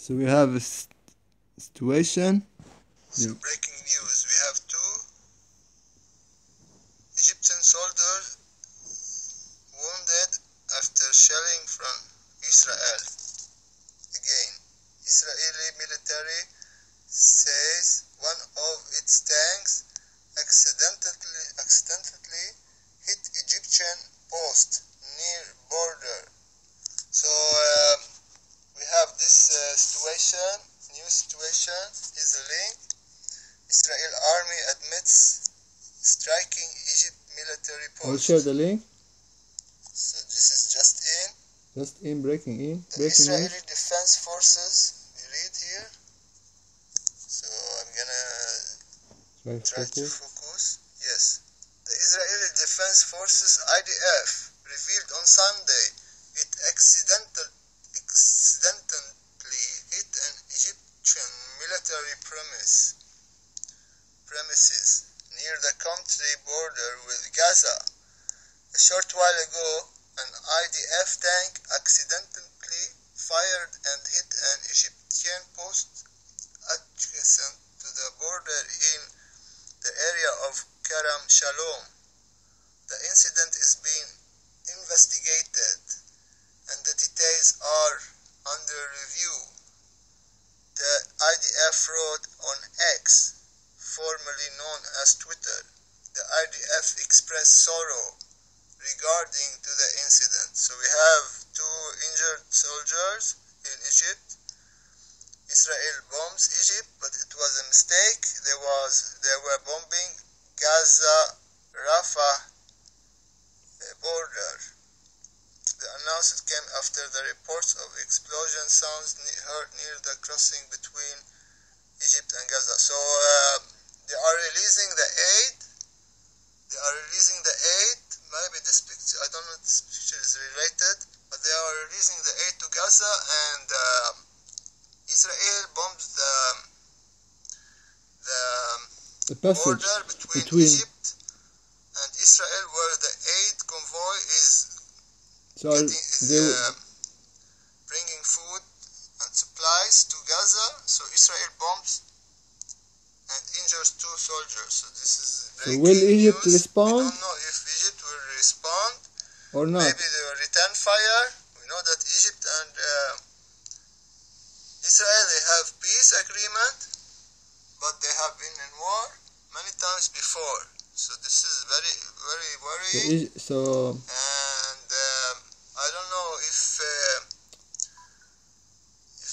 So we have a situation. So breaking news, we have two Egyptian soldiers wounded after shelling from Israel. Again, Israeli military says one of its tanks accidentally hit Egyptian post near border. So we have this new situation. Is the link. Israel army admits striking Egypt military post. I'll share the link. So this is Just in breaking the Israeli Defense Forces. We read here. So I'm gonna try to focus. Yes. The Israeli Defense Forces (IDF) revealed on Sunday it accidentally hit an Egyptian military premises near the country border with Gaza. A short while ago, an IDF tank accidentally fired and hit an Egyptian post adjacent to the border in the area of Karam Shalom. The incident is being investigated and the details are under review. The IDF wrote on X, formerly known as Twitter. The IDF expressed sorrow regarding to the incident. So we have two injured soldiers in Egypt. Israel bombs Egypt, but it was a mistake. They were bombing Gaza Rafah border. The announcement came after the reports of explosion sounds heard near the crossing between Egypt and Gaza. So they are releasing the aid. Maybe this picture, I don't know if this picture is related, but they are releasing the aid to Gaza, and Israel bombs the border between Egypt and Israel, where the aid convoy is bringing food and supplies to Gaza. So Israel bombs and injures two soldiers. So this is breaking will Egypt news. respond? We don't know if Egypt will respond Or not? Maybe they will return fire. We know that Egypt and Israel, they have peace agreement, but they have been in war many times before. So this is very, very worrying. And I don't know if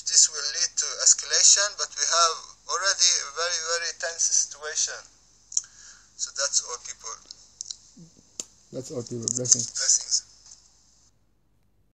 this will lead to escalation, but we have already a very, very tense situation. So that's all, people. Blessings.